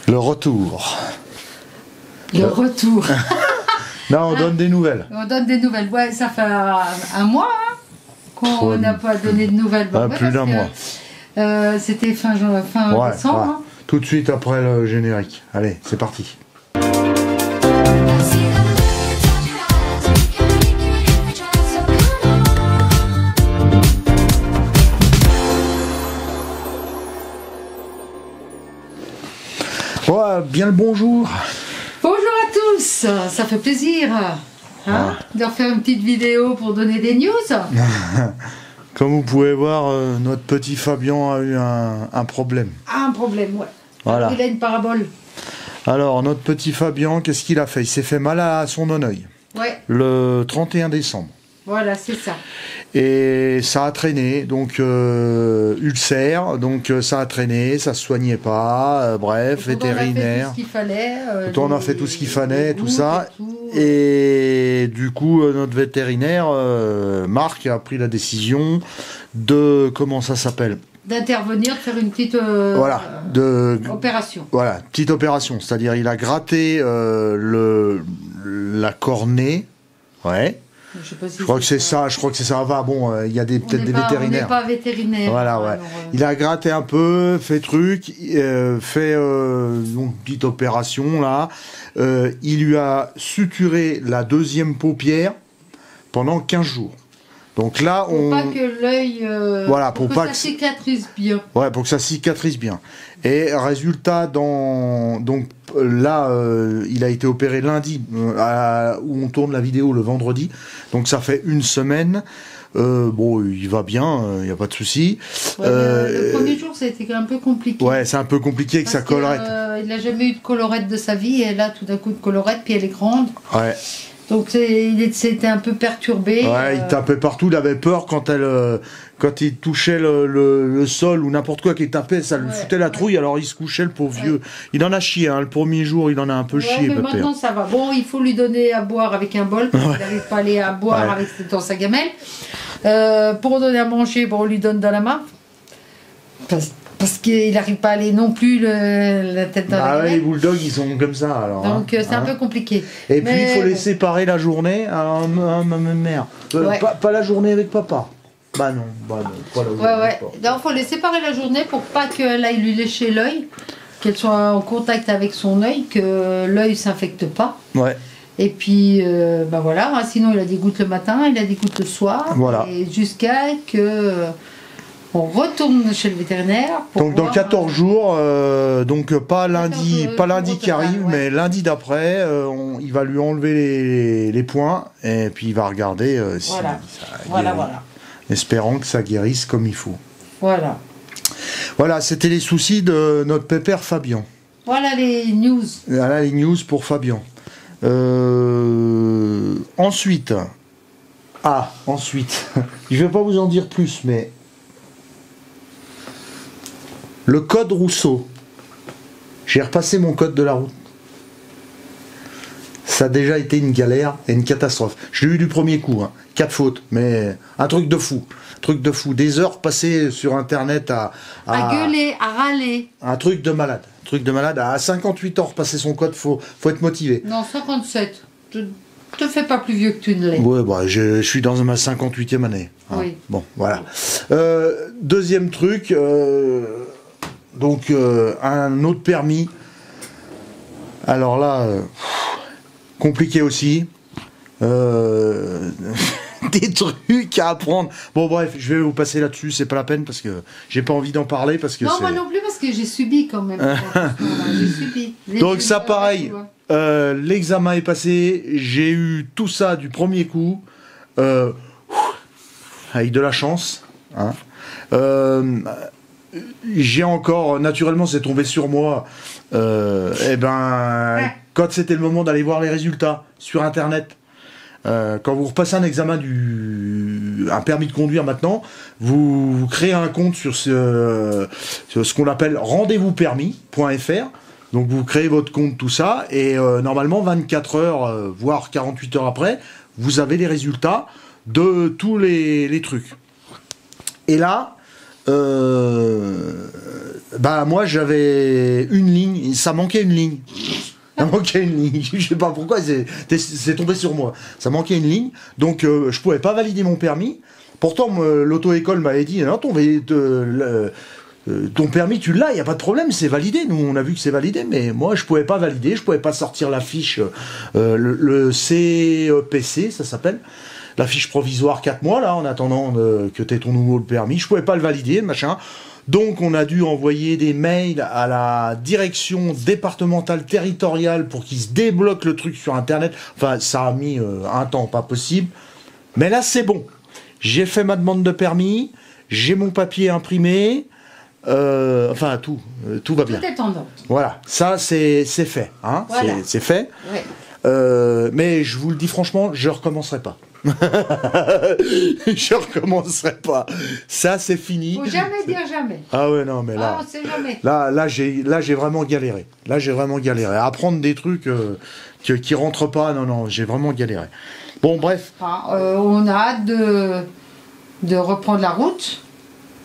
Le retour. Le retour. Non, on donne des nouvelles. On donne des nouvelles. Ouais, ça fait un mois qu'on n'a pas donné de nouvelles. Bon, Plus d'un mois. C'était fin décembre. Ouais. Hein. Tout de suite après le générique. Allez, c'est parti. Ouais, bien le bonjour. Bonjour à tous, ça fait plaisir de refaire une petite vidéo pour donner des news. Comme vous pouvez voir, notre petit Fabien a eu un problème. Un problème, ouais. Voilà. Il a une parabole. Alors, notre petit Fabien, qu'est-ce qu'il a fait? Il s'est fait mal à son oeil. Ouais. Le 31 décembre. Voilà, c'est ça. Et ça a traîné, donc ulcère, donc ça a traîné, ça se soignait pas, bref, vétérinaire. On a fait tout ce qu'il fallait. Tout ça. Et du coup, notre vétérinaire, Marc, a pris la décision de, comment ça s'appelle? D'intervenir, de faire une petite opération. Voilà, petite opération, c'est-à-dire il a gratté la cornée, ouais. Je crois que c'est ça. Va, bon, il y a peut-être des vétérinaires. On n'est pas vétérinaire. Voilà, ouais. Alors, il a gratté un peu, fait truc, fait donc petite opération là. Il lui a suturé la deuxième paupière pendant 15 jours. Donc là, pour pas que l'œil, pour que ça cicatrise bien. Ouais, pour que ça cicatrise bien. Et résultat, donc là, il a été opéré lundi, où on tourne la vidéo le vendredi. Donc ça fait une semaine. Bon, il va bien, il n'y a pas de souci. Ouais, le premier jour, ça a été un peu compliqué. Ouais, c'est un peu compliqué avec sa collerette. Il n'a jamais eu de collerette de sa vie, et là, tout d'un coup, de collerette, puis elle est grande. Ouais. Donc il s'était un peu perturbé. Ouais, il tapait partout, il avait peur quand il touchait le sol ou n'importe quoi qu'il tapait, ça lui foutait la trouille, alors il se couchait, le pauvre vieux. Il en a chié, hein, le premier jour, il en a un peu chié. Mais maintenant ça va. Bon, il faut lui donner à boire avec un bol, parce qu'il n'arrive pas à aller à boire dans sa gamelle. Pour donner à manger, bon, on lui donne dans la main. Parce qu'il n'arrive pas à aller non plus la tête dans la gamelle. Les bulldogs, ils sont comme ça. Alors, donc c'est un peu compliqué. Et puis il faut les séparer la journée. Alors, ma mère. Pas la journée avec papa. Bah non, pas la journée avec papa. Donc il faut les séparer la journée pour pas qu'elle aille lui lécher l'œil, qu'elle soit en contact avec son œil, que l'œil s'infecte pas. Ouais. Et puis, voilà, sinon il a des gouttes le matin, il a des gouttes le soir. Voilà. Et jusqu'à que... on retourne chez le vétérinaire. Donc dans 14 jours, donc pas lundi qui arrive, mais lundi d'après, il va lui enlever les poings et puis il va regarder si ça guérit. Espérant que ça guérisse comme il faut. Voilà. Voilà, c'était les soucis de notre pépère Fabien. Voilà les news. Voilà les news pour Fabien. Ensuite, je vais pas vous en dire plus, mais le code Rousseau. J'ai repassé mon code de la route. Ça a déjà été une galère et une catastrophe. Je l'ai eu du premier coup, 4 fautes, mais un truc de fou. Des heures passées sur Internet à gueuler, à râler. Un truc de malade. À 58 heures passer son code, faut être motivé. Non, 57. Te fais pas plus vieux que tu ne l'es. Ouais, je suis dans ma 58e année. Oui. Bon, voilà. Deuxième truc... Donc un autre permis, alors là, compliqué aussi, des trucs à apprendre. Bon bref, je vais vous passer là-dessus, c'est pas la peine parce que j'ai pas envie d'en parler parce que non, moi non plus parce que j'ai subi quand même. J'ai subi. Donc ça pareil, l'examen est passé, j'ai eu tout ça du premier coup, avec de la chance, hein. J'ai encore, naturellement c'est tombé sur moi, quand c'était le moment d'aller voir les résultats sur internet, quand vous repassez un examen un permis de conduire maintenant, vous créez un compte sur ce qu'on appelle rendez-vous-permis.fr, donc vous créez votre compte, tout ça, et normalement 24 heures, voire 48 heures après, vous avez les résultats de tous les trucs. Et là, Bah moi j'avais une ligne, ça manquait une ligne. Ça manquait une ligne, je sais pas pourquoi, c'est tombé sur moi. Ça manquait une ligne, donc je pouvais pas valider mon permis. Pourtant l'auto-école m'avait dit, non, ton permis tu l'as, il n'y a pas de problème, c'est validé. Nous on a vu que c'est validé, mais moi je pouvais pas valider, je pouvais pas sortir la fiche, le CPC ça s'appelle. La fiche provisoire 4 mois, là, en attendant que tu aies ton nouveau permis. Je pouvais pas le valider, machin. Donc, on a dû envoyer des mails à la direction départementale territoriale pour qu'ils se débloquent le truc sur Internet. Enfin, ça a mis un temps pas possible. Mais là, c'est bon. J'ai fait ma demande de permis. J'ai mon papier imprimé. Enfin, tout va bien. Tout est en ordre. Voilà. Ça, c'est fait. Hein, voilà. C'est fait. Ouais. Mais je vous le dis franchement, je recommencerai pas. Je recommencerai pas. Ça c'est fini. Faut jamais dire jamais. Ah ouais non mais là. Ah, on sait jamais. Là j'ai vraiment galéré. Là j'ai vraiment galéré. Apprendre des trucs qui rentrent pas. Non j'ai vraiment galéré. Bon bref. On a hâte de reprendre la route.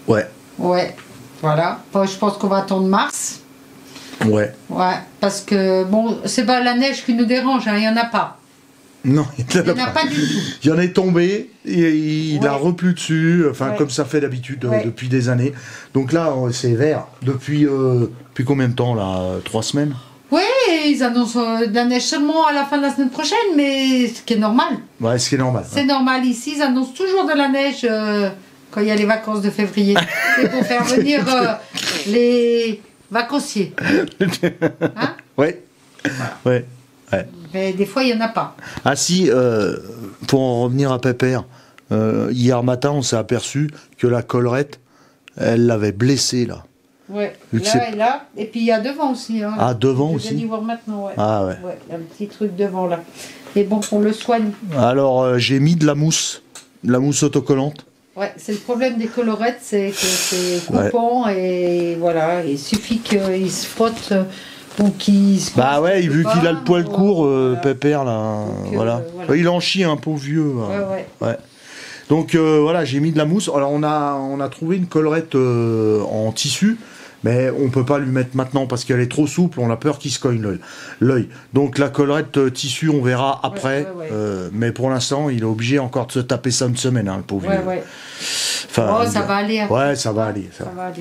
Ouais. Ouais. Voilà. Je pense qu'on va attendre mars. Ouais. Ouais. Parce que bon c'est pas la neige qui nous dérange. Il y en a pas. Non, il n'y en a pas du tout. Il y en est tombé, et il a replu dessus, enfin comme ça fait d'habitude depuis des années. Donc là, c'est vert. Depuis combien de temps là 3 semaines? Oui, ils annoncent de la neige seulement à la fin de la semaine prochaine, mais ce qui est normal. Ouais, ce qui est normal. C'est normal ici, ils annoncent toujours de la neige quand il y a les vacances de février. C'est pour faire venir les vacanciers. Hein? Ouais. Voilà. Ouais. Ouais. Mais des fois, il n'y en a pas. Ah si, pour en revenir à Pépère, hier matin, on s'est aperçu que la collerette, elle l'avait blessé, là. Ouais, là et là. Et puis, il y a devant aussi. Hein. Ah, devant aussi? Je viens d'y voir maintenant, ouais. Ah ouais. Ouais, un petit truc devant, là. Et bon, on le soigne. Alors, j'ai mis de la mousse autocollante. Ouais, c'est le problème des collerettes, c'est que c'est coupant et voilà, il suffit qu'il se frotte... Donc bah ouais, vu qu'il a le poil court, voilà. Pépère là, donc, voilà. Il en chie un pauvre vieux. Ouais. Donc voilà, j'ai mis de la mousse. Alors on a trouvé une collerette en tissu, mais on peut pas lui mettre maintenant parce qu'elle est trop souple. On a peur qu'il se cogne l'œil. Donc la collerette tissu, on verra après. Mais pour l'instant, il est obligé encore de se taper ça une semaine, hein, le pauvre vieux. Enfin, ça va aller. Après. Ouais, ça va aller.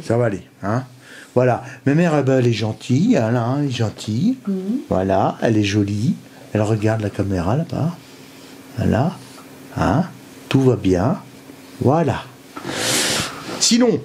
Ça va aller. Hein. Voilà, ma mère elle est gentille, elle est gentille, voilà, elle est jolie, elle regarde la caméra là-bas, voilà, hein, tout va bien, voilà. Sinon,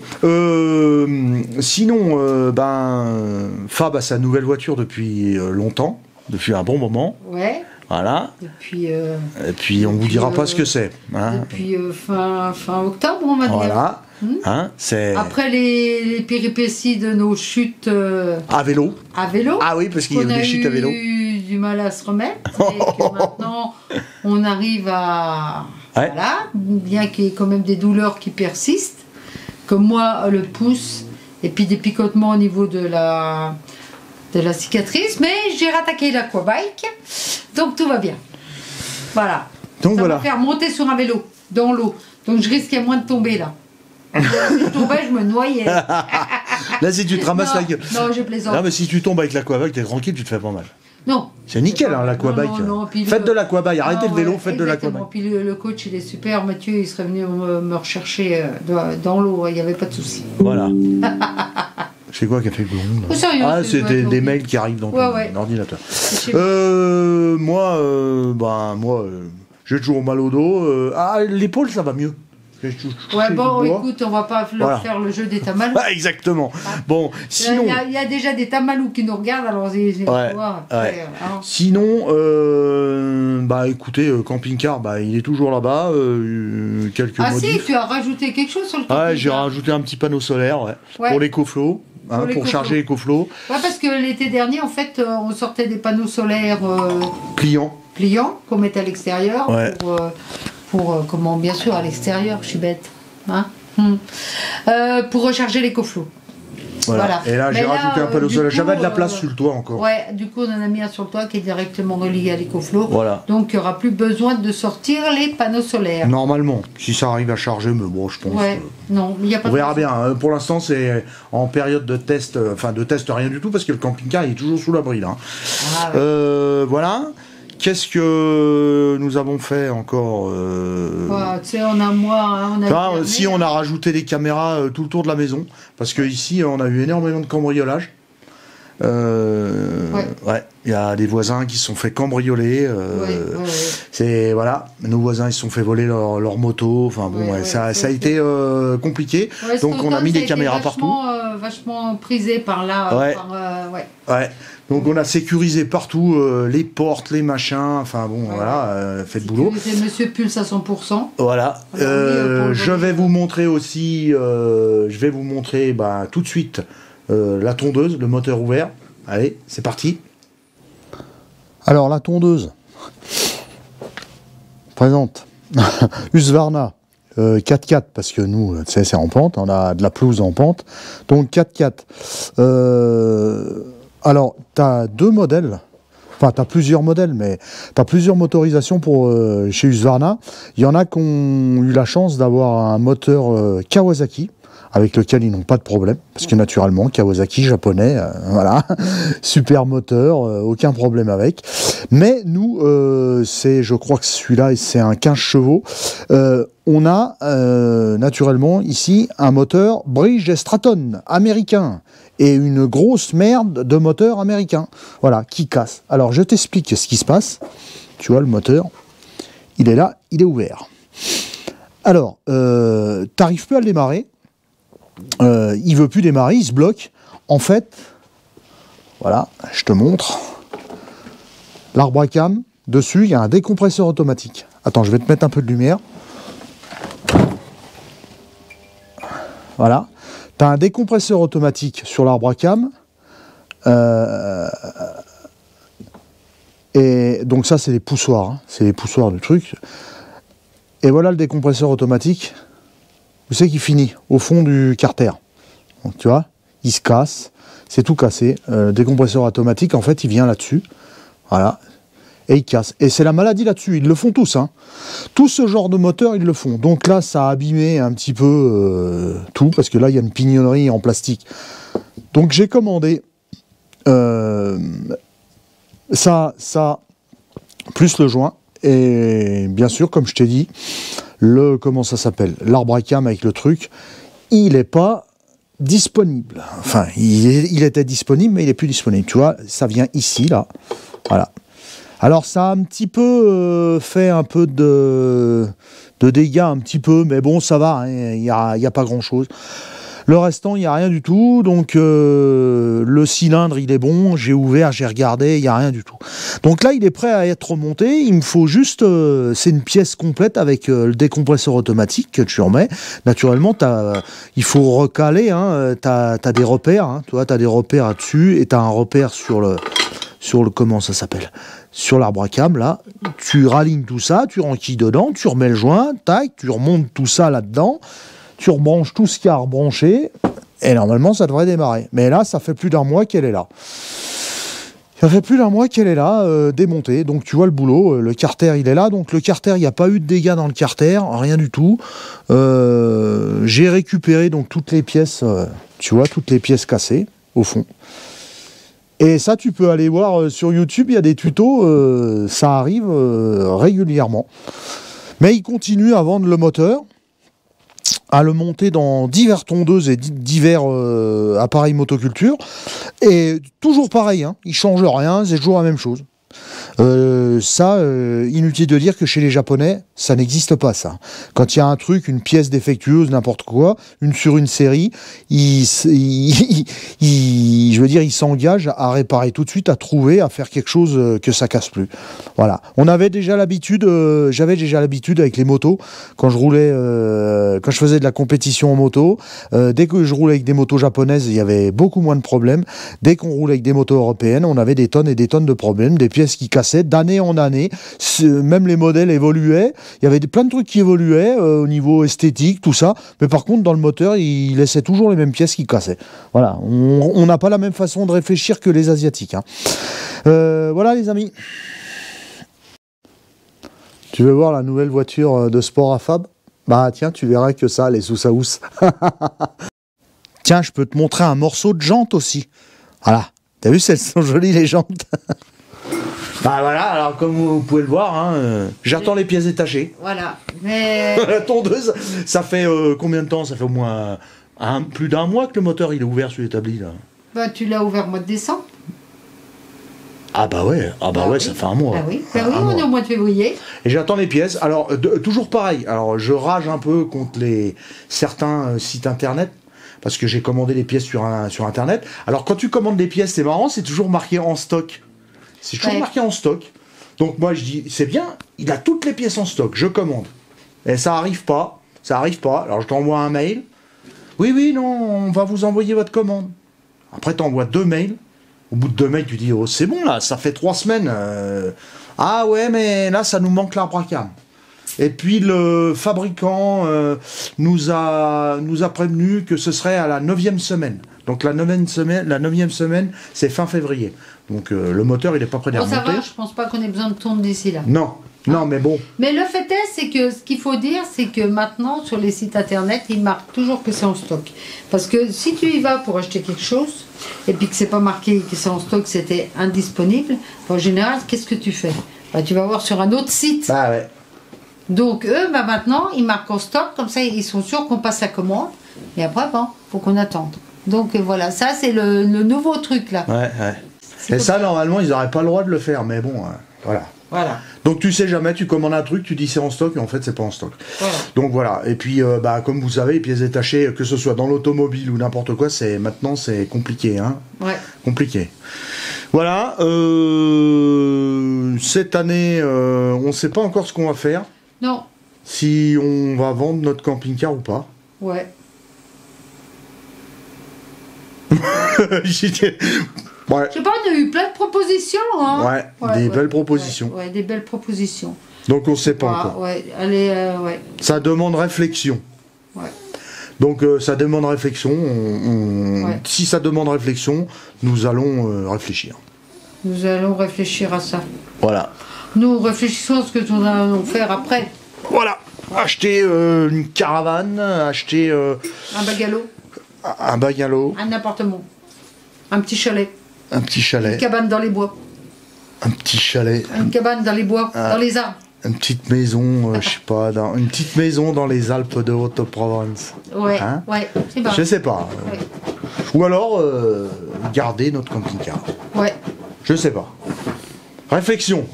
Fab a sa nouvelle voiture depuis longtemps, depuis un bon moment. Ouais. Voilà. Et puis on vous dira pas ce que c'est. Hein. Depuis fin octobre, on va dire. Voilà. Hein, après les péripéties de nos chutes à vélo. Ah oui, parce qu'il y a eu des chutes à vélo. On a eu du mal à se remettre. Et que maintenant, on arrive à... Ouais. Voilà, bien qu'il y ait quand même des douleurs qui persistent. Comme moi, le pouce, et puis des picotements au niveau de la cicatrice. Mais j'ai rattaqué l'aquabike, donc tout va bien. Voilà. Donc ça va faire monter sur un vélo, dans l'eau. Donc je risquais moins de tomber là. Si je tombais, je me noyais. Là, si tu te ramasses la gueule. Non, je plaisante. Non, mais si tu tombes avec l'aquabike, t'es tranquille, tu te fais pas mal. Non. C'est nickel, hein, l'aquabike. Faites de l'aquabike, arrêtez le vélo, faites de l'aquabike. Puis le coach, il est super. Mathieu, il serait venu me rechercher dans l'eau, il n'y avait pas de souci. Voilà. C'est quoi qui a fait le blond? Ah, c'est des mails qui arrivent dans ton ordinateur. Moi, j'ai toujours mal au dos. L'épaule, ça va mieux. Ouais, bon, écoute, on va pas leur faire le jeu des tamalous. Ah, exactement. Bon, sinon... Il y a déjà des tamalous qui nous regardent, alors Sinon, écoutez, camping-car, il est toujours là-bas, quelques modifs. Si, tu as rajouté quelque chose sur le camping-car. Ouais, j'ai rajouté un petit panneau solaire, pour l'écoflow. Pour charger l'écoflow. Ouais, parce que l'été dernier, en fait, on sortait des panneaux solaires... pliants, qu'on mettait à l'extérieur, comment, bien sûr, à l'extérieur, je suis bête. Hein pour recharger l'écoflow. Voilà. Et là, j'ai rajouté un panneau solaire. J'avais de la place sur le toit encore. Ouais, du coup, on en a mis un sur le toit qui est directement relié à l'EcoFlow. Voilà. Donc, il n'y aura plus besoin de sortir les panneaux solaires. Normalement, si ça arrive à charger, mais bon, je pense. Ouais, non, il n'y a pas. On verra bien. Pour l'instant, c'est en période de test, rien du tout, parce que le camping-car il est toujours sous l'abri là. Ah, ouais. Voilà. Qu'est-ce que nous avons fait encore tu sais, on a rajouté des caméras tout le tour de la maison, parce que ici, on a eu énormément de cambriolage. Ouais, il y a des voisins qui se sont fait cambrioler. C'est voilà, nos voisins ils se sont fait voler leur moto. Enfin bon, ça a été compliqué. Donc on a mis des caméras partout. Vachement prisé par là. Ouais. Donc on a sécurisé partout les portes, les machins. Enfin bon, voilà, faites le boulot. C'est Monsieur Pulse à 100%. Voilà. Je vais vous montrer aussi. Je vais vous montrer tout de suite. La tondeuse, le moteur ouvert. Allez, c'est parti. Alors, la tondeuse présente Husqvarna 4x4, parce que nous, tu sais, c'est en pente, on a de la pelouse en pente. Donc, 4x4. Alors, tu as deux modèles. Enfin, tu as plusieurs modèles, mais tu as plusieurs motorisations chez Husqvarna. Il y en a qui ont eu la chance d'avoir un moteur Kawasaki, avec lequel ils n'ont pas de problème, parce que naturellement, Kawasaki, japonais, voilà, super moteur, aucun problème avec. Mais nous, je crois que celui-là, c'est un 15 chevaux. On a, naturellement, ici, un moteur Bridgestone américain, et une grosse merde de moteur américain, voilà, qui casse. Alors, je t'explique ce qui se passe. Tu vois, le moteur, il est là, il est ouvert. Alors, t'arrives plus à le démarrer. Il veut plus démarrer, il se bloque. En fait, voilà, je te montre. L'arbre à cam, dessus, il y a un décompresseur automatique. Attends, je vais te mettre un peu de lumière. Voilà. Tu as un décompresseur automatique sur l'arbre à cam. Et donc ça, c'est les poussoirs. Hein. C'est les poussoirs du truc. Et voilà le décompresseur automatique. Vous savez qu'il finit au fond du carter. Donc tu vois, il se casse, c'est tout cassé. Le décompresseur automatique, en fait, il vient là-dessus. Voilà. Et il casse. Et c'est la maladie là-dessus. Ils le font tous. Hein. Tout ce genre de moteur, ils le font. Donc là, ça a abîmé un petit peu tout, parce que là, il y a une pignonnerie en plastique. Donc j'ai commandé ça, plus le joint. Et bien sûr, comme je t'ai dit, comment ça s'appelle, l'arbre à cam avec le truc, il n'est pas disponible. Enfin, il était disponible, mais il n'est plus disponible. Tu vois, ça vient ici, là. Voilà. Alors, ça a un petit peu fait un peu de dégâts, un petit peu, mais bon, ça va, hein, il n'y a pas grand-chose. Le restant, il n'y a rien du tout. Donc, le cylindre, il est bon. J'ai ouvert, j'ai regardé, il n'y a rien du tout. Donc là, il est prêt à être remonté. Il me faut juste... c'est une pièce complète avec le décompresseur automatique que tu remets. Naturellement, il faut recaler. Hein, tu as des repères. Hein, tu as des repères là-dessus. Et tu as un repère sur le... Comment ça s'appelle ? Sur l'arbre à cam, là. Tu ralignes tout ça, tu renquilles dedans, tu remets le joint, tac, tu remontes tout ça là-dedans. Tu rebranches tout ce qu'il y a à rebrancher, et normalement, ça devrait démarrer. Mais là, ça fait plus d'un mois qu'elle est là. Ça fait plus d'un mois qu'elle est là, démontée. Donc, tu vois le boulot. Le carter, il est là. Donc, le carter, il n'y a pas eu de dégâts dans le carter. Rien du tout. J'ai récupéré donc toutes les pièces, tu vois, toutes les pièces cassées, au fond. Et ça, tu peux aller voir sur YouTube. Il y a des tutos. Ça arrive régulièrement. Mais il continue à vendre le moteur, à le monter dans divers tondeuses et divers appareils motoculture. Et toujours pareil, hein, il ne change rien, c'est toujours la même chose. Inutile de dire que chez les Japonais, ça n'existe pas, ça. Quand il y a un truc, une pièce défectueuse, n'importe quoi, sur une série, ils s'engagent à réparer tout de suite, à trouver, à faire quelque chose que ça casse plus. Voilà. J'avais déjà l'habitude avec les motos, quand je roulais, quand je faisais de la compétition en moto, dès que je roulais avec des motos japonaises, il y avait beaucoup moins de problèmes. Dès qu'on roulait avec des motos européennes, on avait des tonnes et des tonnes de problèmes, des pièces qui cassaient cassait d'année en année. Même les modèles évoluaient. Il y avait plein de trucs qui évoluaient au niveau esthétique, tout ça. Mais par contre, dans le moteur, il laissait toujours les mêmes pièces qui cassaient. Voilà, on n'a pas la même façon de réfléchir que les Asiatiques. Hein. Voilà les amis. Tu veux voir la nouvelle voiture de sport à Fab? Bah tiens, tu verras que ça, les sous-saous. Tiens, je peux te montrer un morceau de jante aussi. Voilà. T'as vu, elles sont jolies les jantes. Bah voilà, alors comme vous pouvez le voir, hein, j'attends les pièces détachées. Voilà. Mais... La tondeuse, ça fait combien de temps? Ça fait au moins plus d'un mois que le moteur il est ouvert sur l'établi là. Bah tu l'as ouvert au mois de décembre. Ah bah ouais, oui. Ça fait un mois. Ah oui, on est au mois de février. Et j'attends les pièces. Alors toujours pareil. Alors je rage un peu contre certains sites internet. Parce que j'ai commandé les pièces sur internet. Alors quand tu commandes des pièces, c'est marrant, c'est toujours marqué en stock. C'est toujours marqué en stock. Donc moi je dis, c'est bien, il a toutes les pièces en stock, je commande. Et ça arrive pas. Alors je t'envoie un mail. Oui, non, on va vous envoyer votre commande. Après tu envoies 2 mails. Au bout de 2 mails, tu dis, oh c'est bon là, ça fait 3 semaines. Ah ouais, mais là ça nous manque l'arbre à cam. Et puis le fabricant nous a prévenu que ce serait à la 9e semaine. Donc la 9e semaine, c'est fin février. Donc le moteur, il n'est pas prêt de remonter. Ça va, je pense pas qu'on ait besoin de tourner d'ici là. Non, mais bon. Mais le fait est, c'est que ce qu'il faut dire, c'est que maintenant, sur les sites internet, ils marquent toujours que c'est en stock. Parce que si tu y vas pour acheter quelque chose, et puis que c'est pas marqué que c'est en stock, c'était indisponible, en général, qu'est-ce que tu fais? Bah, tu vas voir sur un autre site. Ah ouais. Donc eux, bah maintenant, ils marquent en stock, comme ça ils sont sûrs qu'on passe la commande. Et après, bon, faut qu'on attende. Donc voilà, ça c'est le nouveau truc là. Ouais. Et ça, normalement, ils n'auraient pas le droit de le faire, mais bon, voilà. Donc tu sais jamais, tu commandes un truc, tu dis c'est en stock, et en fait c'est pas en stock. Voilà. Donc voilà, et puis comme vous savez, les pièces détachées, que ce soit dans l'automobile ou n'importe quoi, maintenant c'est compliqué, hein. Ouais. Compliqué. Voilà, cette année, on ne sait pas encore ce qu'on va faire. Non. Si on va vendre notre camping-car ou pas. Ouais. Ouais. Je sais pas, on a eu plein de propositions. Hein. Des belles propositions. Ouais, des belles propositions. Donc on ne sait pas encore. Ouais, allez, ouais. Ça demande réflexion. Ouais. Donc ça demande réflexion. Si ça demande réflexion, nous allons réfléchir. Nous allons réfléchir à ça. Voilà. Nous réfléchissons à ce que nous allons faire après. Voilà. Acheter une caravane, acheter... un bungalow. Un bungalow. Un appartement. Un petit chalet. Un petit chalet. Une cabane dans les bois. Un petit chalet. Une cabane dans les bois, dans les arbres. Une petite maison, je sais pas, une petite maison dans les Alpes de Haute-Provence. Ouais, c'est bon. Je sais pas. Ouais. Ou alors, garder notre camping-car. Ouais. Je sais pas. Réflexion.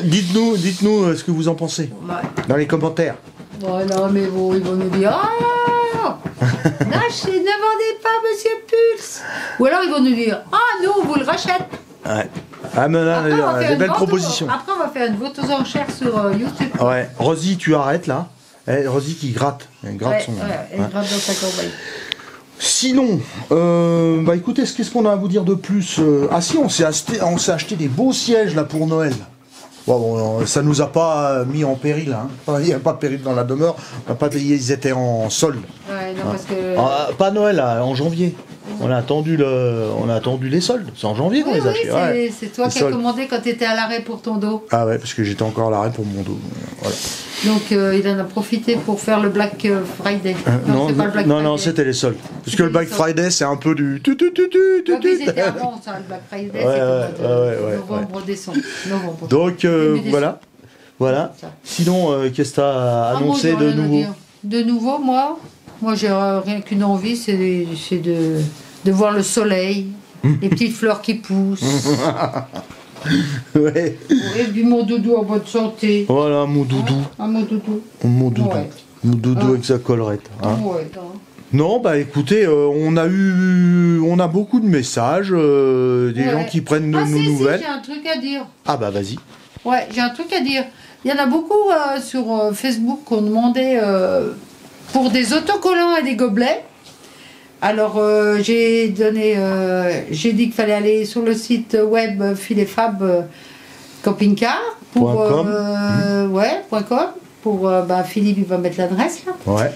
Dites-nous ce que vous en pensez. Ouais. Dans les commentaires. Voilà, mais bon, ils vont nous dire ah, lâchez, ne vendez pas, monsieur Pulse. Ou alors ils vont nous dire ah, nous, on vous le rachète. Ouais. Ah, mais là, des belles propositions. Après, on va faire une vente aux enchères sur YouTube. Ouais. Rosie, tu arrêtes là. Rosie qui gratte. Elle gratte son. Elle gratte dans sa corbeille. Sinon, écoutez, qu'est-ce qu'on a à vous dire de plus? Ah si, on s'est acheté des beaux sièges là pour Noël. Bon, ça nous a pas mis en péril, hein. Il n'y a pas de péril dans la demeure. On n'a pas payé, ils étaient en solde. Ouais, non, parce que... pas Noël, là, en janvier. On a attendu les soldes. C'est en janvier qu'on les a achetés. C'est toi qui as commandé quand tu étais à l'arrêt pour ton dos. Ah ouais, parce que j'étais encore à l'arrêt pour mon dos. Voilà. Donc il en a profité pour faire le Black Friday. Non, c'est pas le Black Friday. Non, c'était les soldes. Parce que le Black Friday, c'est un peu du... C'était avant ça, le Black Friday, c'est novembre, décembre. Donc voilà. Sinon, qu'est-ce que tu as annoncé de nouveau? De nouveau, moi j'ai rien qu'une envie, c'est de voir le soleil, les petites fleurs qui poussent. Ouais. Et puis mon doudou en bonne santé. Voilà, mon doudou. Mon doudou. Mon doudou. Ouais. Mon doudou avec sa collerette. Hein. Ouais, non, écoutez, on a beaucoup de messages, des gens qui prennent nos nouvelles. Si, j'ai un truc à dire. Ah vas-y. Ouais, j'ai un truc à dire. Il y en a beaucoup sur Facebook qui ont demandé pour des autocollants et des gobelets. Alors, j'ai dit qu'il fallait aller sur le site web Filet Fab Camping-Car pour .com. Pour Philippe, il va mettre l'adresse là. Ouais.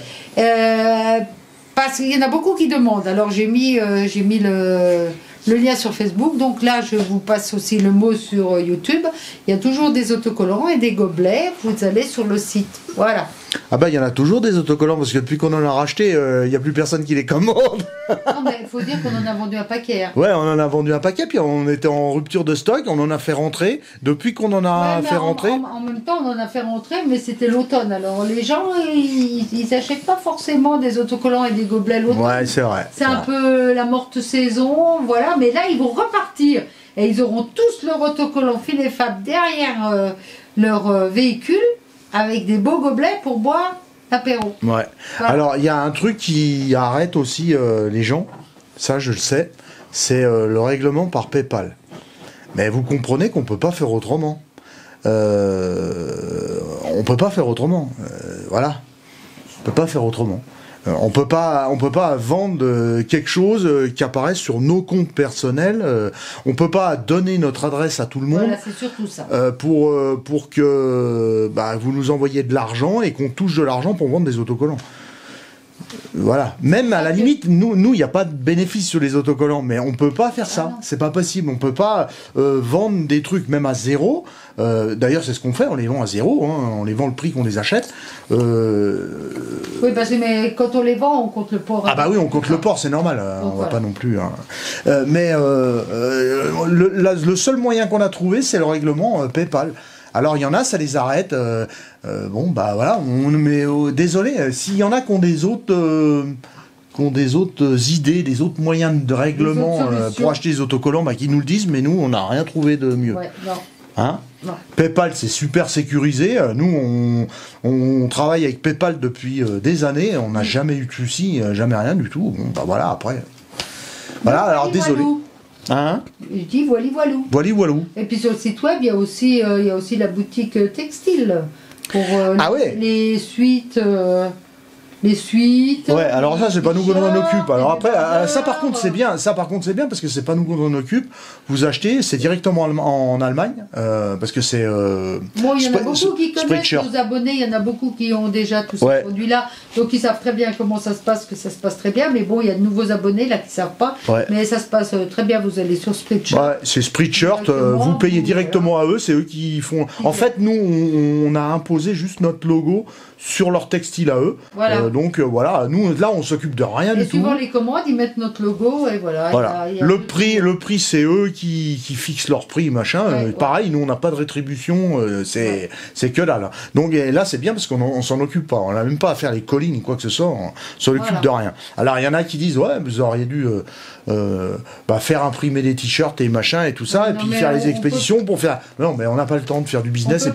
Parce qu'il y en a beaucoup qui demandent. Alors j'ai mis le lien sur Facebook. Donc là, je vous passe aussi le mot sur YouTube. Il y a toujours des autocollants et des gobelets. Vous allez sur le site. Voilà. Ah bah il y en a toujours des autocollants parce que depuis qu'on en a racheté, il n'y a plus personne qui les commande. Non mais il faut dire qu'on en a vendu un paquet. Hein. Ouais, on en a vendu un paquet, puis on était en rupture de stock, on en a fait rentrer. Depuis qu'on en a fait rentrer... En même temps, on en a fait rentrer, mais c'était l'automne. Alors les gens, ils n'achètent pas forcément des autocollants et des gobelets l'automne. Ouais, c'est vrai. C'est un peu la morte saison, voilà. Mais là, ils vont repartir. Et ils auront tous leur autocollant Filet Fab derrière leur véhicule, avec des beaux gobelets pour boire l'apéro. Ouais. Voilà. Alors, il y a un truc qui arrête aussi les gens, ça je le sais, c'est le règlement par PayPal. Mais vous comprenez qu'on ne peut pas faire autrement. On ne peut pas faire autrement. Voilà. On ne peut pas faire autrement. On peut pas vendre quelque chose qui apparaît sur nos comptes personnels. On peut pas donner notre adresse à tout le monde. Voilà, c'est surtout ça. Pour que vous nous envoyiez de l'argent et qu'on touche de l'argent pour vendre des autocollants. Voilà. Même à la limite, nous, il n'y a pas de bénéfice sur les autocollants, mais on peut pas faire ça. C'est pas possible. On peut pas vendre des trucs même à zéro. D'ailleurs, c'est ce qu'on fait. On les vend à zéro. Hein. On les vend le prix qu'on les achète. Oui, parce que mais quand on les vend, on compte le port. Ah bah oui, on compte le port, c'est normal. Donc, on va pas non plus. Hein. Le seul moyen qu'on a trouvé, c'est le règlement PayPal. Alors il y en a, ça les arrête. Voilà. Désolé, s'il y en a qui ont des autres idées, des autres moyens de règlement pour acheter des autocollants, qui nous le disent. Mais nous, on n'a rien trouvé de mieux. Ouais, non. Hein? Non. PayPal, c'est super sécurisé. Nous, on travaille avec PayPal depuis des années. On n'a jamais eu de soucis, jamais rien du tout. Voilà, après. Voilà, alors désolé. Hein? Je dis voilou. Voilou. Et puis sur le site web, il y a aussi la boutique textile pour les suites. Ouais, alors ça, c'est pas nous qu'on en occupe. Alors après, ça par contre, c'est bien. Parce que c'est pas nous qu'on en occupe. Vous achetez, c'est directement en Allemagne. Parce que c'est. Il y en a beaucoup qui connaissent nos abonnés. Il y en a beaucoup qui ont déjà tous ces produits-là. Donc ils savent très bien comment ça se passe, que ça se passe très bien. Mais bon, il y a de nouveaux abonnés là qui savent pas. Ouais. Mais ça se passe très bien. Vous allez sur Spreadshirt. Ouais, c'est Spreadshirt. Vous payez directement à eux. C'est eux qui font. En fait, nous, on a imposé juste notre logo sur leur textile à eux. Voilà. Donc voilà, nous là on s'occupe de rien du tout. Suivant les commandes, ils mettent notre logo et voilà. Le prix c'est eux qui fixent leur prix, machin. Pareil, nous on n'a pas de rétribution, c'est que dalle. Donc là c'est bien parce qu'on s'en occupe pas. On n'a même pas à faire les colis ni quoi que ce soit. On s'en occupe de rien. Alors il y en a qui disent vous auriez dû faire imprimer des t-shirts et machin et tout ça, et puis faire les expéditions pour faire. Non, mais on n'a pas le temps de faire du business.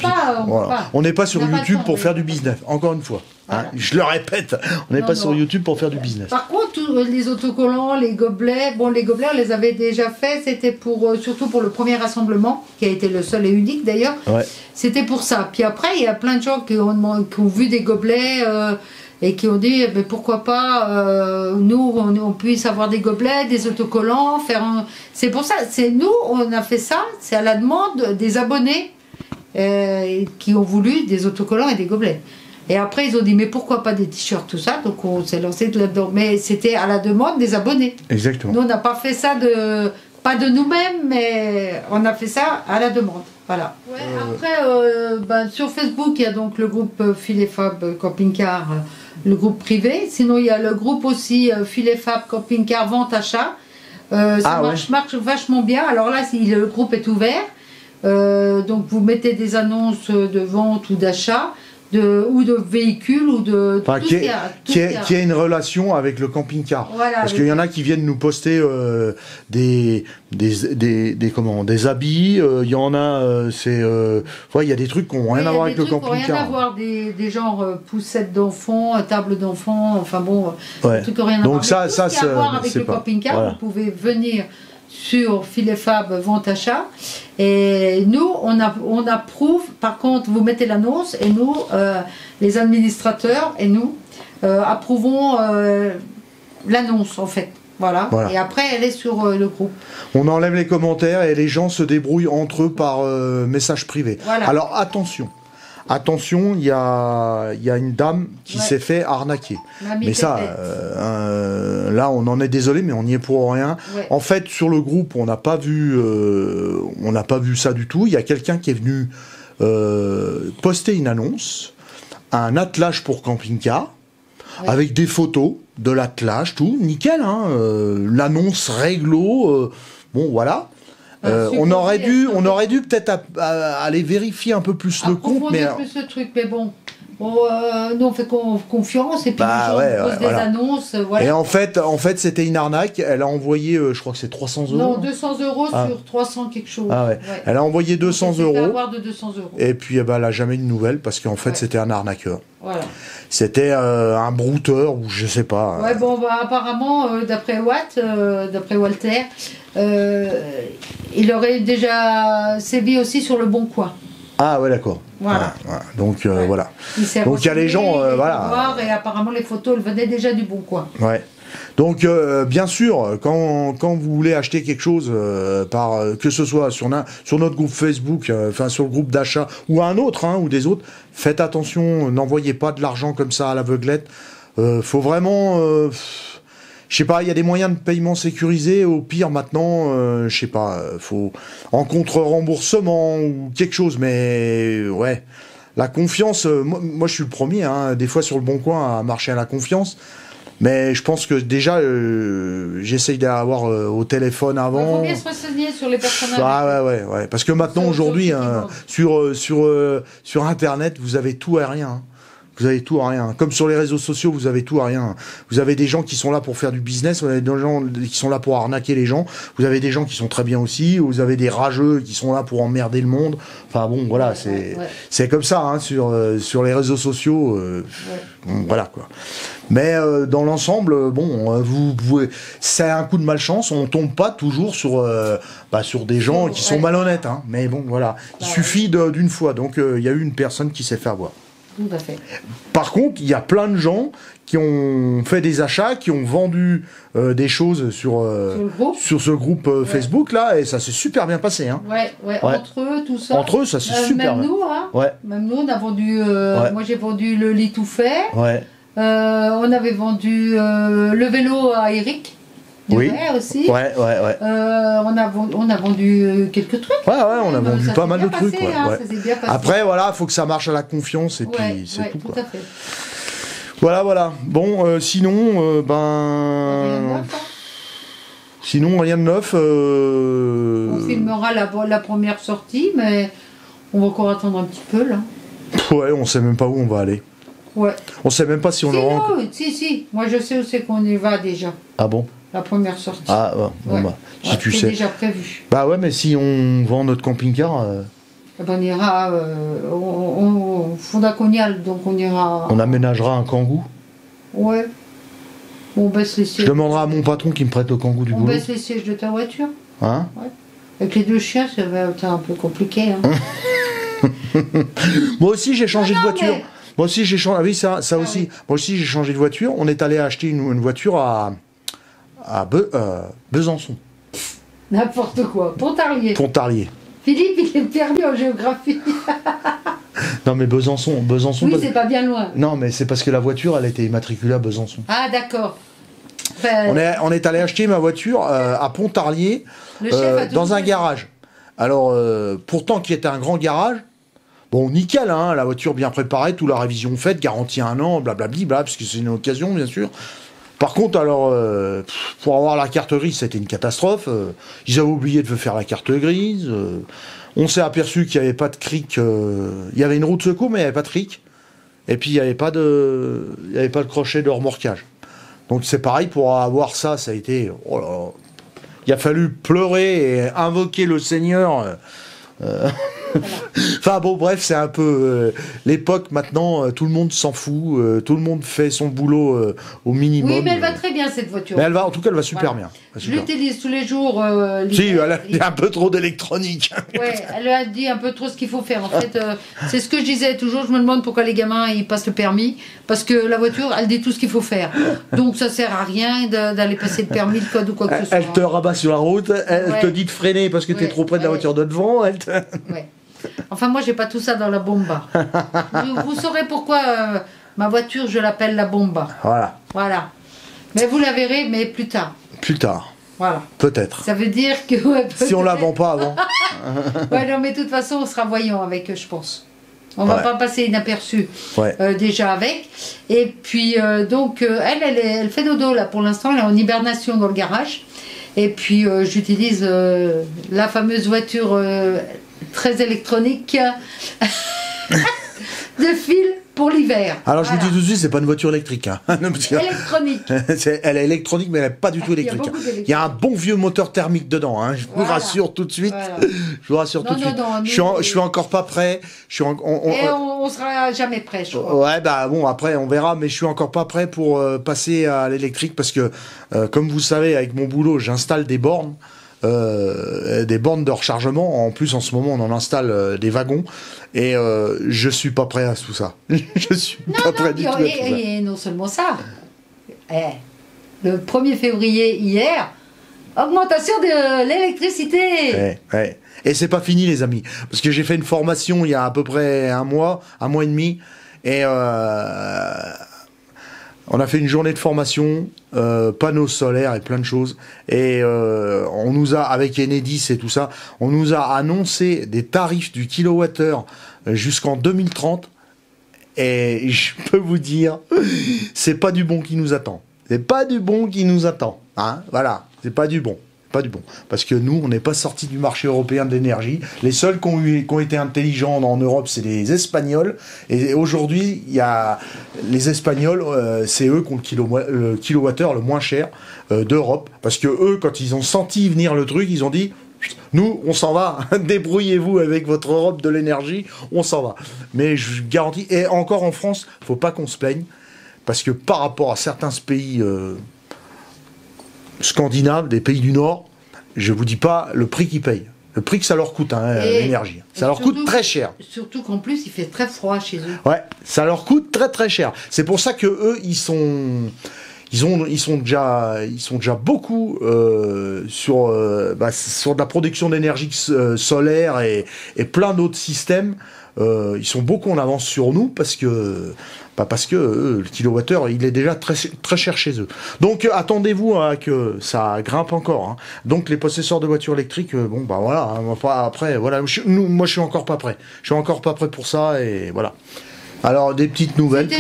On n'est pas sur YouTube pour faire du business. Encore une fois. Voilà. Je le répète, on n'est pas sur YouTube pour faire du business. Par contre, les autocollants, les gobelets, on les avait déjà faits, c'était surtout pour le premier rassemblement, qui a été le seul et unique d'ailleurs. Ouais. C'était pour ça. Puis après, il y a plein de gens qui ont vu des gobelets et qui ont dit pourquoi pas nous on puisse avoir des gobelets, des autocollants, c'est pour ça, nous on a fait ça, c'est à la demande des abonnés qui ont voulu des autocollants et des gobelets. Et après, ils ont dit, mais pourquoi pas des t-shirts, tout ça. Donc, on s'est lancé là-dedans. Mais c'était à la demande des abonnés. Exactement. Nous, on n'a pas fait ça pas de nous-mêmes, mais on a fait ça à la demande. Voilà. Ouais, après, sur Facebook, il y a donc le groupe Filet Fab Camping-Car, le groupe privé. Sinon, il y a le groupe aussi Filet Fab Camping-Car Vente-Achat. Ça marche vachement bien. Alors là, le groupe est ouvert. Donc, vous mettez des annonces de vente ou d'achat. Ou de véhicules ou de qui a une relation avec le camping-car. Voilà, parce qu'il y en a qui viennent nous poster des habits, il y en a il y a des trucs qui n'ont rien à voir avec le camping-car. Rien à voir, des genres poussettes d'enfants, table d'enfants, enfin bon, des trucs qui n'ont rien à voir. Donc ça a à voir avec le camping-car, vous pouvez venir sur Filet Fab Vente Achat et nous on approuve. Par contre, vous mettez l'annonce et nous les administrateurs et nous approuvons l'annonce en fait. Voilà. Et après, elle est sur le groupe. On enlève les commentaires et les gens se débrouillent entre eux par message privé. Voilà. Alors attention, il y a une dame qui s'est fait arnaquer. Mais ça, là, on en est désolé, mais on n'y est pour rien. Ouais. En fait, sur le groupe, on n'a pas vu ça du tout. Il y a quelqu'un qui est venu poster une annonce, un attelage pour camping-car. Avec des photos de l'attelage, tout, nickel, hein, l'annonce réglo, bon voilà. On aurait dû peut-être aller vérifier un peu plus le compte, mais plus le truc, mais bon. Nous on fait confiance et puis les gens posent des annonces. Voilà. Et en fait c'était une arnaque. Elle a envoyé, je crois que c'est 300 €. Non, 200 € sur 300 quelque chose. Ah ouais. Elle a envoyé 200 €. Avoir de 200 €. Et puis elle a jamais de nouvelles parce qu'en fait c'était un arnaqueur. Voilà. C'était un brouteur ou je sais pas. Ouais, bon, apparemment, d'après Walter, il aurait déjà sévi aussi sur le Bon Coin. Ah ouais, d'accord. Voilà. Donc voilà. Donc il y a les gens, voilà. Et apparemment les photos elles venaient déjà du Bon Coin. Ouais. Donc bien sûr, quand vous voulez acheter quelque chose, que ce soit sur notre groupe Facebook, sur le groupe d'achat ou un autre, ou des autres, faites attention, n'envoyez pas de l'argent comme ça à l'aveuglette. Faut vraiment, je sais pas, il y a des moyens de paiement sécurisés. Au pire maintenant, je sais pas, faut en contre-remboursement ou quelque chose. Mais ouais, la confiance. Moi, je suis le premier, des fois sur le Bon Coin à marcher à la confiance. Mais je pense que déjà, j'essaye d'avoir au téléphone avant. Il faut bien se renseigner sur les personnes. Ouais. Parce que maintenant, aujourd'hui, sur Internet, vous avez tout et rien. Vous avez tout à rien. Comme sur les réseaux sociaux, vous avez tout à rien. Vous avez des gens qui sont là pour faire du business, vous avez des gens qui sont là pour arnaquer les gens, vous avez des gens qui sont très bien aussi, vous avez des rageux qui sont là pour emmerder le monde. Enfin bon, voilà, c'est comme ça, sur les réseaux sociaux. Voilà quoi. Mais dans l'ensemble, bon, vous pouvez. C'est un coup de malchance. On tombe pas toujours sur des gens qui sont malhonnêtes. Mais bon, voilà. Il suffit d'une fois. Donc il y a eu une personne qui s'est fait avoir. Tout à fait. Par contre, il y a plein de gens qui ont fait des achats, qui ont vendu des choses sur ce groupe Facebook là, et ça s'est super bien passé. Ouais. Entre eux, tout ça. Entre eux, ça s'est super bien. Même nous, on a vendu. Moi, j'ai vendu le lit tout fait. Ouais. On avait vendu le vélo à Eric. Aussi. Ouais. On a vendu quelques trucs. Ouais, on a vendu pas mal de trucs. Après, voilà, faut que ça marche à la confiance et puis c'est tout. Tout à fait. Voilà. Bon, sinon, sinon rien de neuf. On filmera la première sortie, mais on va encore attendre un petit peu là. Ouais, on sait même pas où on va aller. Ouais. On sait même pas si on aura. Si. Moi, je sais où c'est qu'on y va déjà. Ah bon? La première sortie. Ah, si tu sais. C'est déjà prévu. Bah ouais, mais si on vend notre camping-car. On ira au Fondaconial, donc on ira. On aménagera un Kangoo. Ouais. On baisse les sièges. Je demanderai à mon patron qui me prête le Kangoo du boulot. On baisse les sièges de ta voiture. Ouais. Avec les deux chiens, ça va être un peu compliqué. Moi aussi, j'ai changé de voiture. Mais... Moi aussi, j'ai changé. Ah oui, ça aussi. Oui. Moi aussi, j'ai changé de voiture. On est allé acheter une voiture à Besançon. N'importe quoi. Pontarlier. Philippe, il est perdu en géographie. Non, mais Besançon. Oui, c'est pas bien loin. Non, mais c'est parce que la voiture, elle était immatriculée à Besançon. Ah, d'accord. On est allé acheter ma voiture à Pontarlier dans un garage. Alors, pourtant, qui était un grand garage. Bon, nickel, la voiture bien préparée, toute la révision faite, garantie 1 an, blablabla, parce que c'est une occasion, bien sûr. Par contre, alors, pour avoir la carte grise, c'était une catastrophe. Ils avaient oublié de faire la carte grise. On s'est aperçu qu'il n'y avait pas de cric. Il y avait une roue de secours, mais il n'y avait pas de cric. Et puis, il n'y avait pas de crochet de remorquage. Donc, c'est pareil, pour avoir ça, ça a été... Oh là là, il a fallu pleurer et invoquer le Seigneur... Enfin bon, bref, c'est un peu l'époque maintenant, tout le monde s'en fout, tout le monde fait son boulot au minimum. Oui, mais elle va très bien cette voiture. Mais en tout cas, elle va super bien. Je l'utilise tous les jours. Si, il y a un peu trop d'électronique. Ouais, elle a dit un peu trop ce qu'il faut faire. En fait, c'est ce que je disais toujours. Je me demande pourquoi les gamins ils passent le permis, parce que la voiture, elle dit tout ce qu'il faut faire. Donc ça sert à rien d'aller passer le permis, le code ou quoi que ce soit. Elle te rabat sur la route, elle te dit de freiner parce que tu es trop près de la voiture de devant. Ouais. Enfin, moi, j'ai pas tout ça dans la bomba. vous saurez pourquoi ma voiture, je l'appelle la bomba. Voilà. Mais vous la verrez, mais plus tard. Plus tard. Voilà. Peut-être. Ça veut dire que... si on la vend pas avant. Ouais, non, mais de toute façon, on sera voyant avec eux, je pense. On va pas passer inaperçu déjà avec. Et puis, donc, elle fait dodo, là, pour l'instant. Elle est en hibernation dans le garage. Et puis, j'utilise la fameuse voiture très électronique de fil pour l'hiver. Alors, je vous dis tout de suite, c'est pas une voiture électrique. Hein. Électronique. Elle est électronique, mais elle n'est pas du tout électrique. Il y a un bon vieux moteur thermique dedans. Hein. Je vous rassure tout de suite. Je vous rassure tout de suite. Je suis encore pas prêt. On sera jamais prêt, je crois. Ouais, bah bon, après, on verra. Mais je suis encore pas prêt pour passer à l'électrique parce que, comme vous savez, avec mon boulot, j'installe des bornes. Des bornes de rechargement. En plus, en ce moment, on en installe des wagons. Et je suis pas prêt à tout ça. Je suis pas prêt du tout à tout ça. Et non seulement ça. Le 1er février, hier, augmentation de l'électricité. Et c'est pas fini, les amis. Parce que j'ai fait une formation il y a à peu près un mois et demi. Et on a fait une journée de formation, panneaux solaires et plein de choses. Et on nous a, avec Enedis et tout ça, on nous a annoncé des tarifs du kilowattheure jusqu'en 2030. Et je peux vous dire, c'est pas du bon qui nous attend. C'est pas du bon qui nous attend. Hein, voilà, c'est pas du bon. Pas du bon. Parce que nous, on n'est pas sortis du marché européen de l'énergie. Les seuls qui ont été intelligents en Europe, c'est les Espagnols. Et aujourd'hui, il y a les Espagnols, c'est eux qui ont le kilowattheure le moins cher d'Europe. Parce que eux, quand ils ont senti venir le truc, ils ont dit, nous, on s'en va. Débrouillez-vous avec votre Europe de l'énergie, on s'en va. Mais je garantis, et encore en France, faut pas qu'on se plaigne. Parce que par rapport à certains pays scandinaves, des pays du Nord, je vous dis pas le prix qu'ils payent. Le prix que ça leur coûte, l'énergie. Ça leur coûte très cher. Surtout qu'en plus, il fait très froid chez eux. Ouais, ça leur coûte très très cher. C'est pour ça que eux, ils sont déjà beaucoup sur de la production d'énergie solaire et plein d'autres systèmes. Ils sont beaucoup en avance sur nous parce que le kilowattheure il est déjà très très cher chez eux. Donc attendez-vous à que ça grimpe encore. Hein. Donc les possesseurs de voitures électriques, après voilà, moi je suis encore pas prêt. Je suis encore pas prêt pour ça et voilà. Alors des petites nouvelles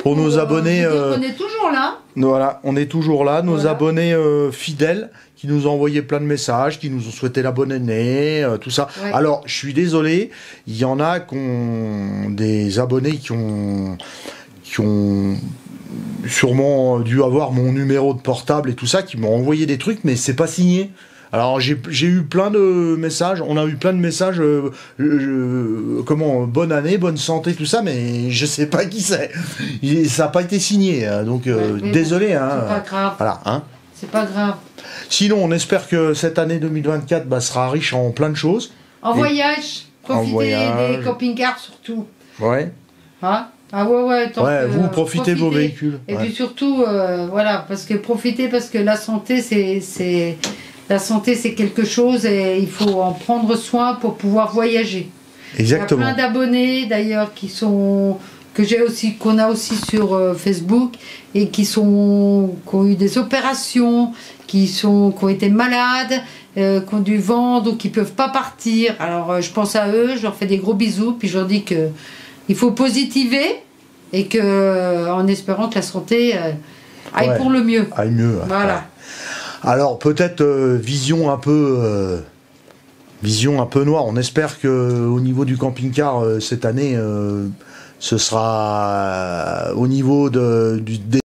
pour nos abonnés. On est toujours là. Voilà, on est toujours là. Nos abonnés fidèles qui nous ont envoyé plein de messages, qui nous ont souhaité la bonne année, tout ça. Ouais. Alors, je suis désolé, il y en a des abonnés qui ont sûrement dû avoir mon numéro de portable et tout ça, qui m'ont envoyé des trucs, mais c'est pas signé. Alors j'ai eu plein de messages, on a eu plein de messages, bonne année, bonne santé, tout ça, mais je sais pas qui c'est. Ça n'a pas été signé, donc désolé. C'est pas grave. Voilà, hein. C'est pas grave. Sinon, on espère que cette année 2024 sera riche en plein de choses. En voyage, profitez des camping-cars surtout. Ouais. Hein? Ah ouais, vous profitez de vos véhicules. Et puis surtout, parce que la santé, c'est quelque chose et il faut en prendre soin pour pouvoir voyager. Exactement. Il y a plein d'abonnés d'ailleurs qu'on a aussi sur Facebook et qui ont eu des opérations, qui ont été malades, qui ont du vent, donc qui peuvent pas partir. Alors je pense à eux, je leur fais des gros bisous, puis je leur dis que il faut positiver et que en espérant que la santé aille pour le mieux. Aille mieux. Voilà. Ouais. Alors peut-être vision un peu noire. On espère que au niveau du camping-car cette année, ce sera au niveau des...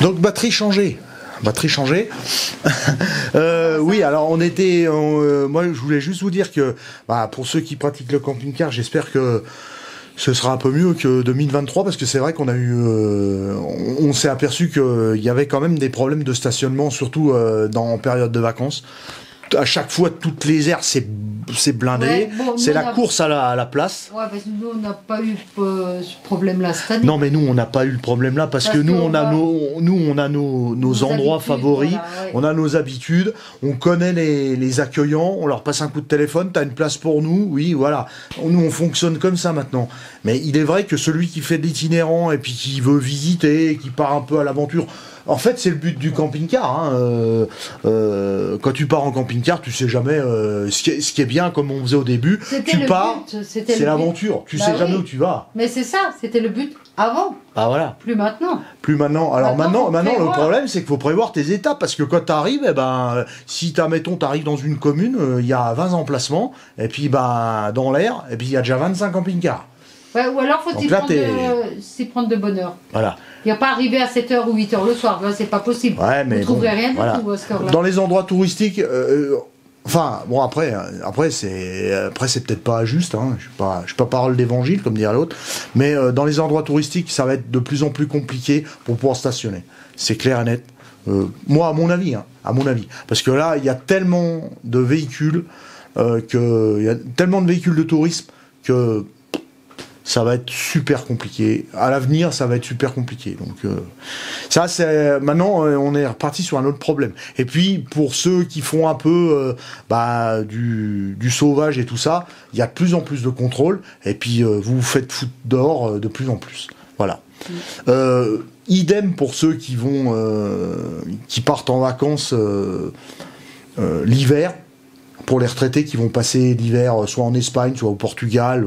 Donc batterie changée. Batterie changée. Oui, alors moi, je voulais juste vous dire que pour ceux qui pratiquent le camping-car, j'espère que ce sera un peu mieux que 2023 parce que c'est vrai qu'on a eu, on s'est aperçu qu'il y avait quand même des problèmes de stationnement, surtout en période de vacances. À chaque fois, toutes les aires, c'est blindé. Ouais, bon, c'est la course à la place. Ouais, parce que nous, on n'a pas eu ce problème-là cette année. Non, mais nous, on n'a pas eu le problème-là parce que nous, on a nos endroits favoris, voilà, ouais. On a nos habitudes, on connaît les accueillants, on leur passe un coup de téléphone, t'as une place pour nous, oui, voilà. Nous, on fonctionne comme ça maintenant. Mais il est vrai que celui qui fait de l'itinérant et puis qui veut visiter, qui part un peu à l'aventure, en fait, c'est le but du camping-car. Hein. Quand tu pars en camping-car, tu sais jamais ce qui est bien, comme on faisait au début. Tu pars, c'est l'aventure. Tu sais jamais où tu vas. Mais c'est ça, c'était le but avant. Ah voilà. Plus maintenant. Plus maintenant. Alors maintenant le problème, c'est qu'il faut prévoir tes étapes. Parce que quand tu arrives, si t'arrives dans une commune, il y a 20 emplacements, et puis dans l'air, et puis il y a déjà 25 camping-cars. Ouais, ou alors faut s'y prendre de bonne heure. Voilà. Il n'y a pas arrivé à 7h ou 8h le soir, c'est pas possible. Ouais, mais vous ne trouverez rien du tout à ce heure-là. Dans les endroits touristiques, après c'est peut-être pas juste, hein, je suis pas parole d'évangile comme dirait l'autre, mais dans les endroits touristiques, ça va être de plus en plus compliqué pour pouvoir stationner. C'est clair et net. Moi, à mon avis, parce que là, il y a tellement de véhicules, il y a tellement de véhicules de tourisme que ça va être super compliqué. À l'avenir, ça va être super compliqué. Donc ça, c'est maintenant, on est reparti sur un autre problème. Et puis pour ceux qui font un peu du sauvage et tout ça, il y a de plus en plus de contrôles. Et puis vous vous faites foutre dehors de plus en plus. Voilà. Idem pour ceux qui partent en vacances l'hiver. Pour les retraités qui vont passer l'hiver soit en Espagne, soit au Portugal,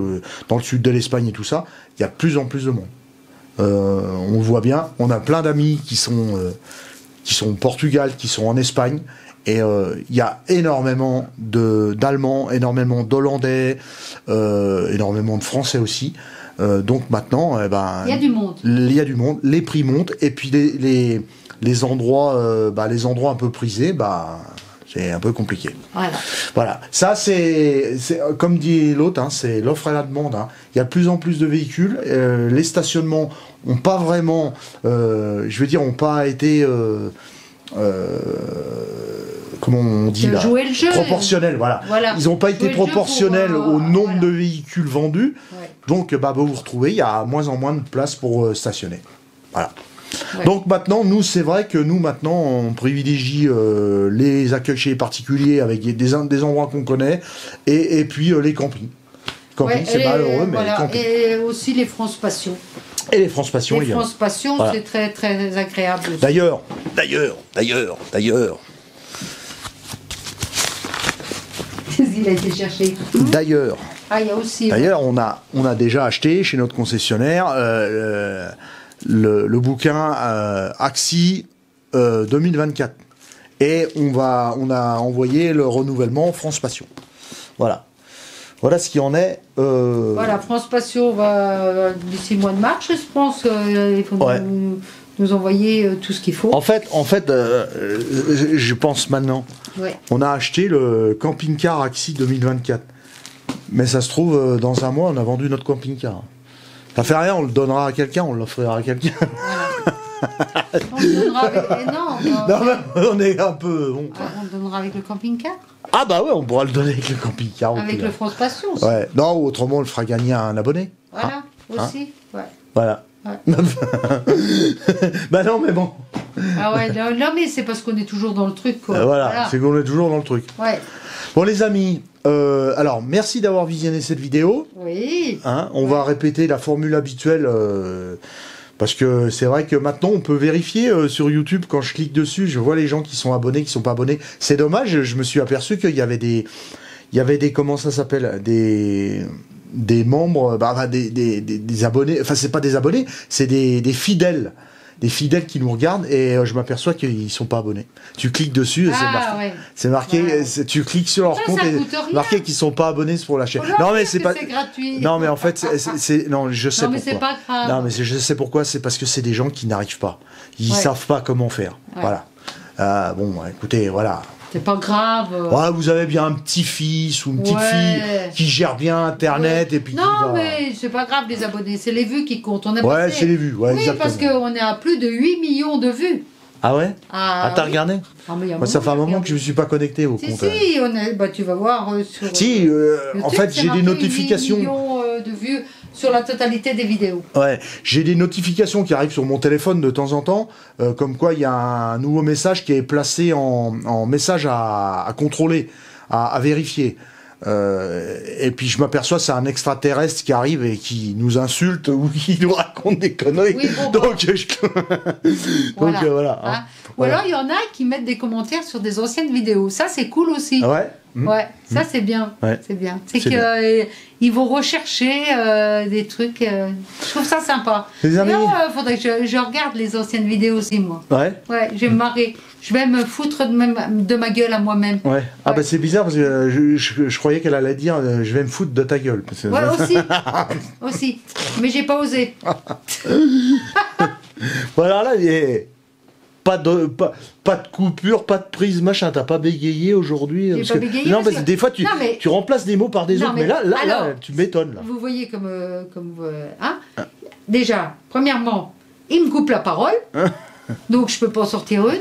dans le sud de l'Espagne et tout ça, il y a de plus en plus de monde. On le voit bien, on a plein d'amis qui sont au Portugal, qui sont en Espagne, et il y a énormément d'Allemands, énormément d'Hollandais, énormément de Français aussi. Donc maintenant, il y a du monde. Il y a du monde, les prix montent, et puis les endroits un peu prisés, c'est un peu compliqué. Voilà. Ça, c'est comme dit l'autre, hein, c'est l'offre et la demande. Hein. Il y a de plus en plus de véhicules. Les stationnements n'ont pas vraiment, ont pas été, comment on dit là, jouer le jeu. Proportionnels. Voilà. Ils n'ont pas été proportionnels au nombre de véhicules vendus. Ouais. Donc, vous vous retrouvez, il y a moins en moins de place pour stationner. Voilà. Ouais. Donc maintenant, c'est vrai que nous maintenant, on privilégie les accueils chez les particuliers avec des endroits qu'on connaît et puis les campings. C'est malheureux, mais les campings. Et aussi les France Passion. Et les France Passion, les France Passion, c'est très très agréable aussi. D'ailleurs. Il a été cherché. D'ailleurs. Il y a aussi. D'ailleurs, on a déjà acheté chez notre concessionnaire le bouquin Axi 2024 et on a envoyé le renouvellement France Passion. Voilà ce qu'il en est. Voilà, France Passion va d'ici le mois de mars, je pense. Il faut nous envoyer tout ce qu'il faut. En fait, je pense maintenant. Ouais. On a acheté le camping-car Axi 2024, mais ça se trouve dans un mois on a vendu notre camping-car. Ça fait rien, on le donnera à quelqu'un, on l'offrira à quelqu'un. Voilà. On le donnera avec... Non, on est un peu... On le donnera avec le camping-car. Ah ouais, on pourra le donner avec le camping-car. Avec le France Passion aussi. Ouais. Non, autrement on le fera gagner à un abonné. Voilà, aussi. Ouais. Voilà. Ouais. Non, mais bon. Non, mais c'est parce qu'on est toujours dans le truc, quoi. Voilà, c'est qu'on est toujours dans le truc. Ouais. Bon, les amis... alors, merci d'avoir visionné cette vidéo. Oui. On va répéter la formule habituelle parce que c'est vrai que maintenant on peut vérifier sur YouTube. Quand je clique dessus, je vois les gens qui sont abonnés, qui sont pas abonnés. C'est dommage. Je me suis aperçu qu'il y avait des comment ça s'appelle, des membres, des abonnés. Enfin, c'est pas des abonnés, c'est des fidèles. Des fidèles qui nous regardent et je m'aperçois qu'ils sont pas abonnés. Tu cliques dessus, c'est marqué, tu cliques sur leur compte et marqué qu'ils sont pas abonnés pour la chaîne. Non mais c'est gratuit. Non mais en fait je sais pourquoi. Mais c'est pas grave. Non mais je sais pourquoi, c'est parce que c'est des gens qui n'arrivent pas. Ils savent pas comment faire. Ouais. Voilà. Bon, écoutez, voilà. C'est pas grave. Ouais, vous avez bien un petit-fils ou une petite fille qui gère bien Internet et puis non, mais c'est pas grave les abonnés, c'est les vues qui comptent. On a c'est les vues, oui, exactement. parce qu'on est à plus de 8 millions de vues. Ah ouais? T'as regardé? Moi, ça fait un moment que je ne me suis pas connecté au compte. Si, tu vas voir sur... Si, YouTube, en fait, j'ai des notifications. 8 millions de vues sur la totalité des vidéos. Ouais, j'ai des notifications qui arrivent sur mon téléphone de temps en temps, comme quoi il y a un nouveau message qui est placé en message à contrôler, à vérifier. Et puis je m'aperçois c'est un extraterrestre qui arrive et qui nous insulte ou qui nous raconte des conneries. Oui, donc voilà. Hein. Ou alors il y en a qui mettent des commentaires sur des anciennes vidéos. Ça c'est cool aussi. Ouais, ça c'est bien. C'est bien. C'est qu'ils vont rechercher des trucs. Je trouve ça sympa. Les amis. Faudrait que je regarde les anciennes vidéos aussi moi. Ouais, je vais me marrer. Je vais me foutre de ma gueule à moi-même. Ouais. Ah bah c'est bizarre parce que je croyais qu'elle allait dire je vais me foutre de ta gueule. Parce que... Ouais, aussi. Mais j'ai pas osé. Voilà, là, pas de coupure, pas de prise, machin. T'as pas bégayé aujourd'hui? J'ai pas bégayé. Non, parce que des fois, tu remplaces des mots par des autres. Mais là, tu m'étonnes. Là. Vous voyez déjà, premièrement, il me coupe la parole. Donc je peux pas en sortir une.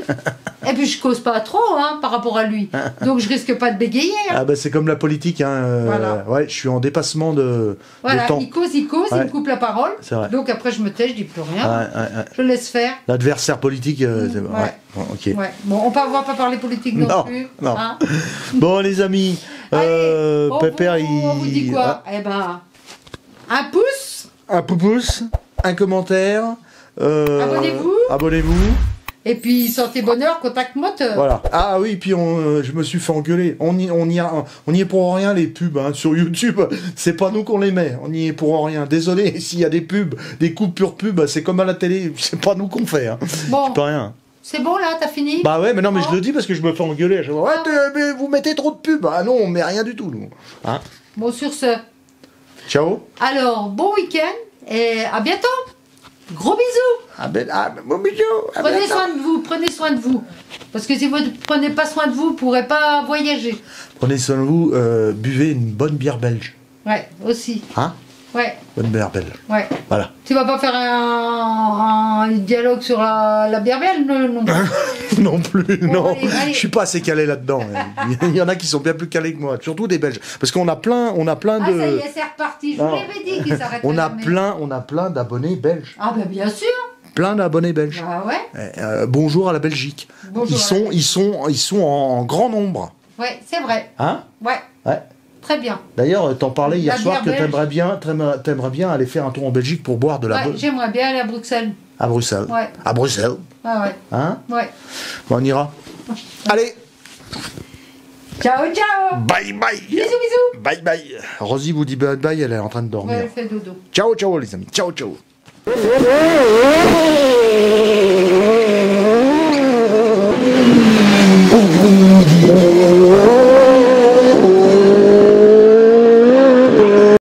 Et puis je cause pas trop par rapport à lui. Donc je risque pas de bégayer. Ah bah c'est comme la politique. Ouais, je suis en dépassement de temps. Il cause, il me coupe la parole. Donc après je me tais, je dis plus rien. Je laisse faire. L'adversaire politique, c'est bon. Ok. Bon, on va pas parler politique non plus. Non. Bon les amis, allez, Pépère on vous dit quoi? Eh ben, un pouce. Un pouce, un commentaire. Abonnez-vous. Et puis sortez bonheur, contact moteur. Voilà. Ah oui, puis je me suis fait engueuler. On y est pour rien les pubs sur YouTube. C'est pas nous qu'on les met. On y est pour rien. Désolé s'il y a des pubs, des coupures pubs. C'est comme à la télé. C'est pas nous qu'on fait. Bon. C'est pas rien. C'est bon là, t'as fini? Bah ouais, mais non, mais je le dis parce que je me fais engueuler. Mais vous mettez trop de pubs. Ah non, on met rien du tout nous. Bon sur ce. Ciao. Alors bon week-end et à bientôt. Gros bisous. Bon bisous. Prenez soin de vous. Parce que si vous ne prenez pas soin de vous, vous ne pourrez pas voyager. Prenez soin de vous, buvez une bonne bière belge. Ouais, aussi. Ouais. Bonne bière belge. Ouais. Voilà. Tu vas pas faire un dialogue sur la bière belge non plus. Non plus, non. Allez. Je suis pas assez calé là-dedans. Il y en a qui sont bien plus calés que moi, surtout des Belges. Parce qu'on a plein de... Ah ça y est, c'est reparti. Je vous l'avais dit qu'ils s'arrêtent. On a plein d'abonnés belges. Ah ben bien sûr. Plein d'abonnés belges. Ah ouais. Bonjour à la Belgique. Bonjour ils sont en grand nombre. Ouais, c'est vrai. Ouais. Très bien. D'ailleurs, t'en parlais hier soir que t'aimerais bien aller faire un tour en Belgique pour boire de la bonne. J'aimerais bien aller à Bruxelles. À Bruxelles. Ouais. À Bruxelles. Ouais. Ouais. Bon, on ira. Allez. Ciao, ciao. Bye bye. Bisous. Bye bye. Rosie vous dit bye bye, elle est en train de dormir. Ouais, elle fait dodo. Ciao les amis. Ciao.